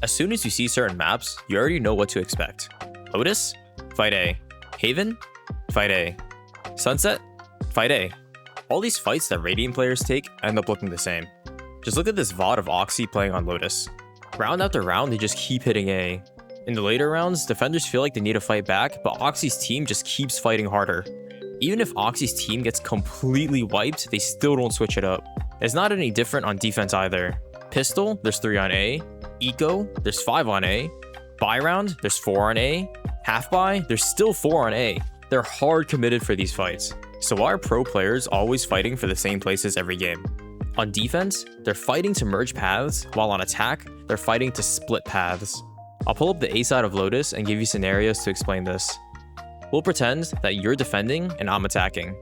As soon as you see certain maps, you already know what to expect. Lotus? Fight A. Haven? Fight A. Sunset? Fight A. All these fights that Radiant players take end up looking the same. Just look at this VOD of Oxy playing on Lotus. Round after round, they just keep hitting A. In the later rounds, defenders feel like they need to fight back, but Oxy's team just keeps fighting harder. Even if Oxy's team gets completely wiped, they still don't switch it up. It's not any different on defense either. Pistol, there's 3 on A. Eco, there's 5 on A. Buy round, there's 4 on A. Half buy, there's still 4 on A. They're hard committed for these fights. So why are pro players always fighting for the same places every game? On defense, they're fighting to merge paths, while on attack, they're fighting to split paths. I'll pull up the A side of Lotus and give you scenarios to explain this. We'll pretend that you're defending and I'm attacking.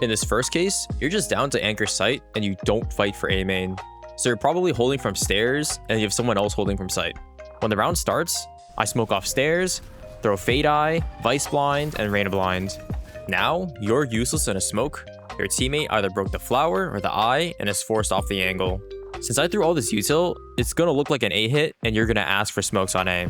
In this first case, you're just down to anchor site and you don't fight for A main. So you're probably holding from stairs and you have someone else holding from site. When the round starts, I smoke off stairs, throw Fade Eye, Vice Blind, and Rain Blind. Now, you're useless in a smoke. Your teammate either broke the flower or the eye and is forced off the angle. Since I threw all this util, it's gonna look like an A hit and you're gonna ask for smokes on A.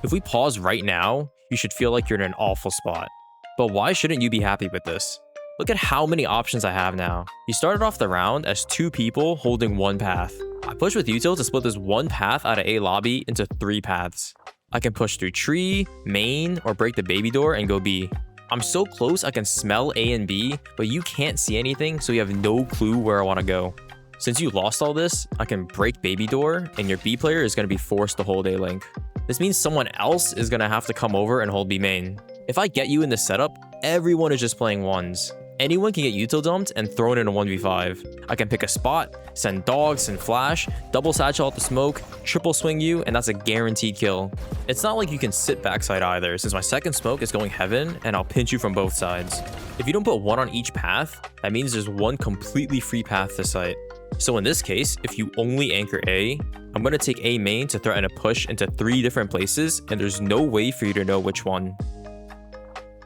If we pause right now, you should feel like you're in an awful spot. But why shouldn't you be happy with this? Look at how many options I have now. You started off the round as 2 people holding 1 path. I push with util to split this 1 path out of A lobby into 3 paths. I can push through tree, main, or break the baby door and go B. I'm so close I can smell A and B, but you can't see anything, so you have no clue where I want to go. Since you lost all this, I can break baby door, and your B player is going to be forced to hold A link. This means someone else is going to have to come over and hold B main. If I get you in this setup, everyone is just playing ones. Anyone can get util dumped and thrown in a 1v5. I can pick a spot, send dogs and flash, double satchel out the smoke, triple swing you, and that's a guaranteed kill. It's not like you can sit backside either, since my second smoke is going heaven and I'll pinch you from both sides. If you don't put 1 on each path, that means there's 1 completely free path to site. So in this case, if you only anchor A, I'm going to take A main to threaten a push into 3 different places, and there's no way for you to know which one.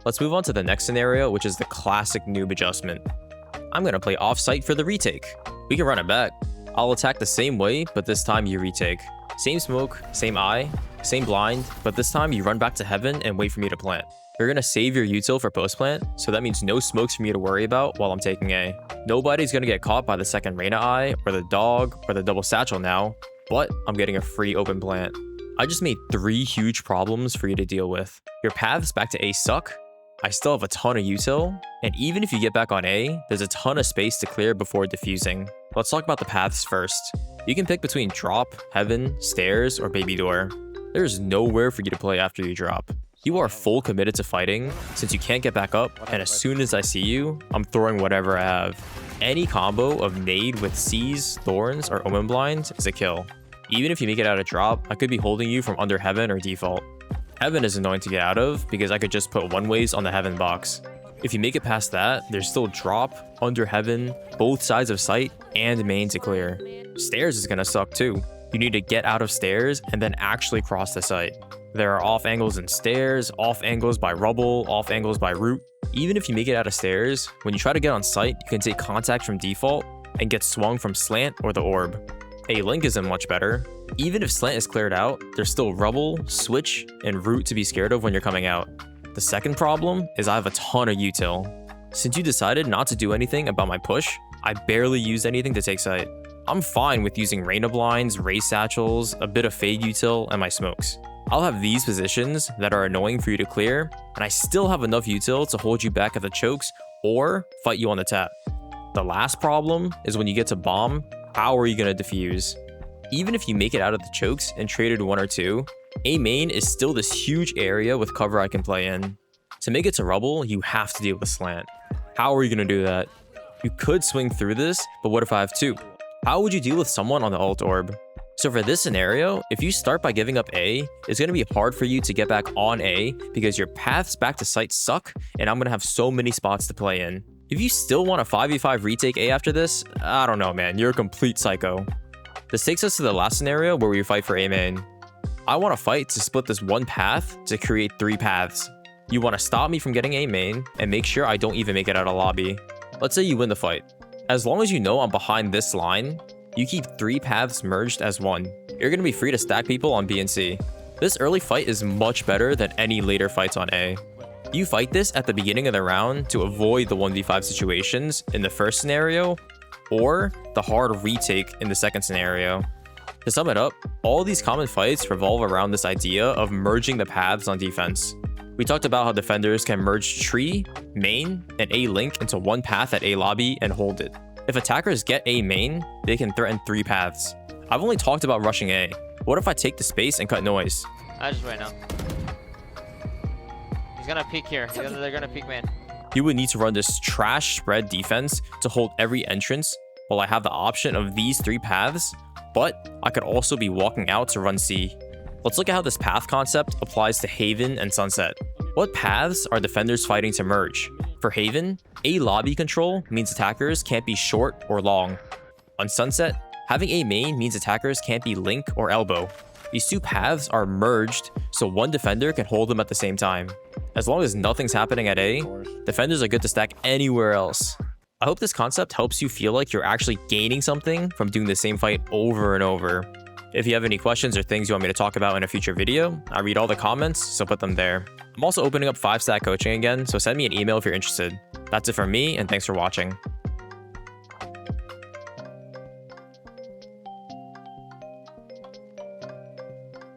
Let's move on to the next scenario, which is the classic noob adjustment. I'm going to play off-site for the retake. We can run it back. I'll attack the same way, but this time you retake. Same smoke, same eye, same blind, but this time you run back to heaven and wait for me to plant. You're going to save your util for post-plant, so that means no smokes for me to worry about while I'm taking A. Nobody's going to get caught by the second Reyna eye, or the dog, or the double satchel now, but I'm getting a free open plant. I just made 3 huge problems for you to deal with. Your paths back to A suck. I still have a ton of util, and even if you get back on A, there's a ton of space to clear before defusing. Let's talk about the paths first. You can pick between drop, heaven, stairs, or baby door. There's nowhere for you to play after you drop. You are full committed to fighting, since you can't get back up, and as soon as I see you, I'm throwing whatever I have. Any combo of nade with C's, thorns, or omen blind is a kill. Even if you make it out of drop, I could be holding you from under heaven or default. Heaven is annoying to get out of because I could just put one ways on the heaven box. If you make it past that, there's still drop, under heaven, both sides of site, and main to clear. Stairs is gonna suck too. You need to get out of stairs and then actually cross the site. There are off angles in stairs, off angles by rubble, off angles by root. Even if you make it out of stairs, when you try to get on site, you can take contact from default and get swung from slant or the orb. A link isn't much better. Even if slant is cleared out, there's still rubble, switch, and root to be scared of when you're coming out. The second problem is I have a ton of util. Since you decided not to do anything about my push, I barely used anything to take site. I'm fine with using Reyna blinds, race satchels, a bit of fade util, and my smokes. I'll have these positions that are annoying for you to clear, and I still have enough util to hold you back at the chokes or fight you on the tap. The last problem is when you get to bomb, how are you going to defuse? Even if you make it out of the chokes and traded 1 or 2, A main is still this huge area with cover I can play in. To make it to rubble, you have to deal with slant. How are you going to do that? You could swing through this, but what if I have 2? How would you deal with someone on the ult orb? So for this scenario, if you start by giving up A, it's going to be hard for you to get back on A because your paths back to site suck, and I'm going to have so many spots to play in. If you still want a 5v5 retake A after this, I don't know, man, you're a complete psycho. This takes us to the last scenario where we fight for A main. I want to fight to split this 1 path to create 3 paths. You want to stop me from getting A main and make sure I don't even make it out of lobby. Let's say you win the fight. As long as you know I'm behind this line, you keep 3 paths merged as 1. you're going to be free to stack people on B and C. This early fight is much better than any later fights on A. You fight this at the beginning of the round to avoid the 1v5 situations in the first scenario, or the hard retake in the second scenario. To sum it up, all these common fights revolve around this idea of merging the paths on defense. We talked about how defenders can merge tree, main, and A link into one path at A lobby and hold it. If attackers get A main, they can threaten 3 paths. I've only talked about rushing A. What if I take the space and cut noise? I just wait now. He's gonna peek here. They're gonna peek main. You would need to run this trash spread defense to hold every entrance, while I have the option of these 3 paths, but I could also be walking out to run C. Let's look at how this path concept applies to Haven and Sunset. What paths are defenders fighting to merge? For Haven, A lobby control means attackers can't be short or long. On Sunset, having A main means attackers can't be link or elbow. These 2 paths are merged so one defender can hold them at the same time. As long as nothing's happening at A, defenders are good to stack anywhere else. I hope this concept helps you feel like you're actually gaining something from doing the same fight over and over. If you have any questions or things you want me to talk about in a future video, I read all the comments, so put them there. I'm also opening up 5-stack coaching again, so send me an email if you're interested. That's it from me, and thanks for watching.